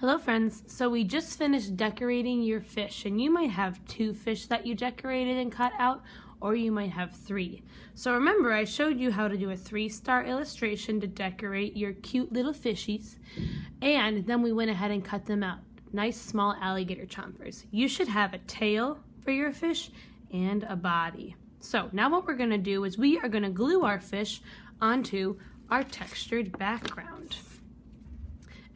Hello friends, so we just finished decorating your fish, and you might have 2 fish that you decorated and cut out, or you might have 3. So remember, I showed you how to do a 3-star illustration to decorate your cute little fishies, and then we went ahead and cut them out. Nice small alligator chompers. You should have a tail for your fish and a body. So now what we're going to do is we are going to glue our fish onto our textured background.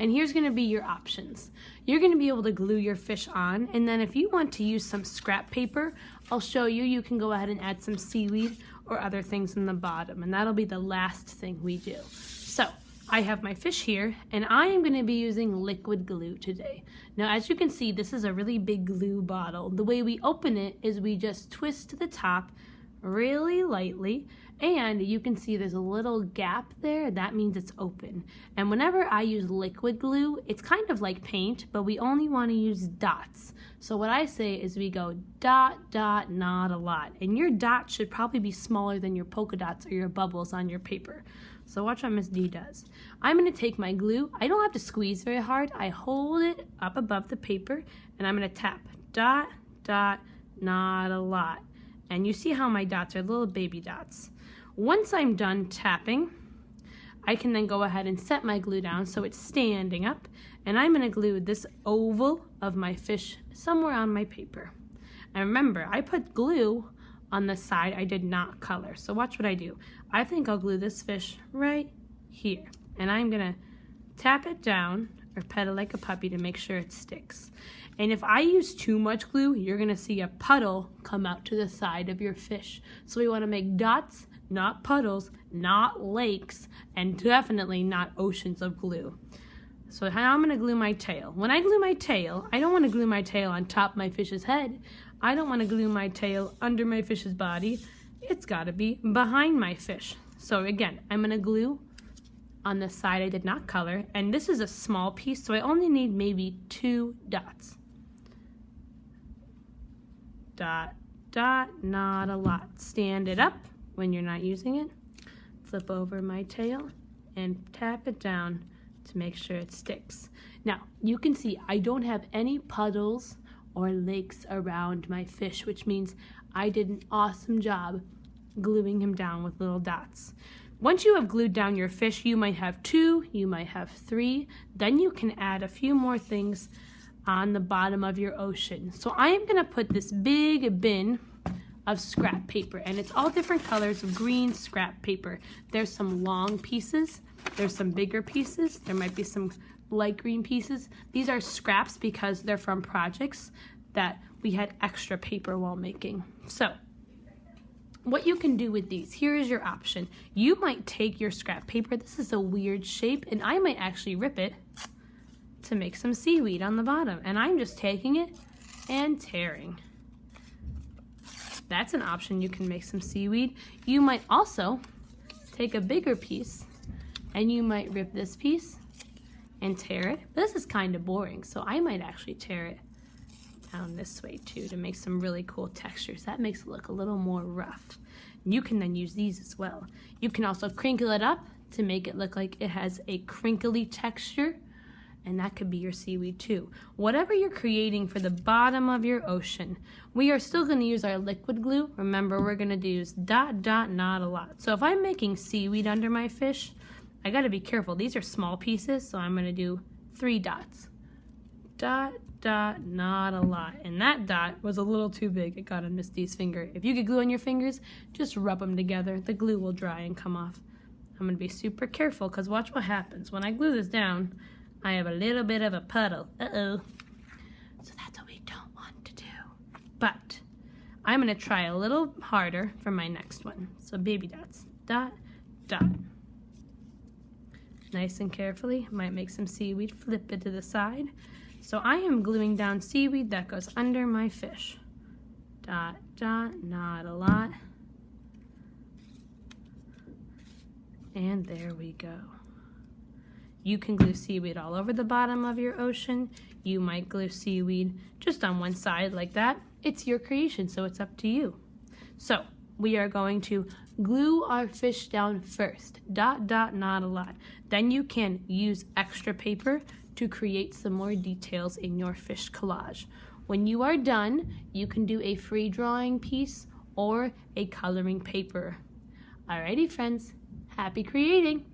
And here's going to be your options. You're going to be able to glue your fish on, and then if you want to use some scrap paper, I'll show you. You can go ahead and add some seaweed or other things in the bottom, and that'll be the last thing we do. So I have my fish here, and I am going to be using liquid glue today. Now, as you can see, this is a really big glue bottle. The way we open it is we just twist the top really lightly, and you can see there's a little gap there. That means it's open. And whenever I use liquid glue, it's kind of like paint, but we only want to use dots. So what I say is we go dot, dot, not a lot. And your dot should probably be smaller than your polka dots or your bubbles on your paper. So watch what Miss D does. I'm going to take my glue. I don't have to squeeze very hard. I hold it up above the paper, and I'm going to tap dot, dot, not a lot. And you see how my dots are little baby dots. Once I'm done tapping, I can then go ahead and set my glue down so it's standing up, and I'm going to glue this oval of my fish somewhere on my paper. And remember, I put glue on the side I did not color. So watch what I do. I think I'll glue this fish right here, and I'm going to tap it down or pet it like a puppy to make sure it sticks. And if I use too much glue, you're going to see a puddle come out to the side of your fish. So we want to make dots, not puddles, not lakes, and definitely not oceans of glue. So now I'm going to glue my tail. When I glue my tail, I don't want to glue my tail on top of my fish's head. I don't want to glue my tail under my fish's body. It's got to be behind my fish. So again, I'm going to glue on the side I did not color, and this is a small piece, so I only need maybe 2 dots. Dot, dot, not a lot. Stand it up when you're not using it. Flip over my tail and tap it down to make sure it sticks. Now, you can see I don't have any puddles or lakes around my fish, which means I did an awesome job gluing him down with little dots. Once you have glued down your fish, you might have 2, you might have 3. Then you can add a few more things on the bottom of your ocean. So I am going to put this big bin of scrap paper, and it's all different colors of green scrap paper. There's some long pieces, there's some bigger pieces, there might be some light green pieces. These are scraps because they're from projects that we had extra paper while making. So what you can do with these, here is your option. You might take your scrap paper, this is a weird shape, and I might actually rip it to make some seaweed on the bottom, and I'm just taking it and tearing. That's an option. You can make some seaweed. You might also take a bigger piece, and you might rip this piece and tear it. This is kind of boring, so I might actually tear it down this way too to make some really cool textures. That makes it look a little more rough. You can then use these as well. You can also crinkle it up to make it look like it has a crinkly texture, and that could be your seaweed too. Whatever you're creating for the bottom of your ocean, we are still going to use our liquid glue. Remember, we're going to use dot, dot, not a lot. So if I'm making seaweed under my fish, I got to be careful. These are small pieces, so I'm going to do 3 dots. Dot, dot, not a lot. And that dot was a little too big. It got on Miss D's finger. If you get glue on your fingers, just rub them together. The glue will dry and come off. I'm going to be super careful because watch what happens. When I glue this down, I have a little bit of a puddle. Uh-oh. So that's what we don't want to do. But I'm going to try a little harder for my next one. So baby dots. Dot, dot. Nice and carefully. Might make some seaweed. Flip it to the side. So I am gluing down seaweed that goes under my fish. Dot, dot, not a lot. And there we go. You can glue seaweed all over the bottom of your ocean. You might glue seaweed just on one side like that. It's your creation, so it's up to you. So we are going to glue our fish down first. Dot, dot, not a lot. Then you can use extra paper to create some more details in your fish collage. When you are done, you can do a free drawing piece or a coloring paper. Alrighty friends, happy creating!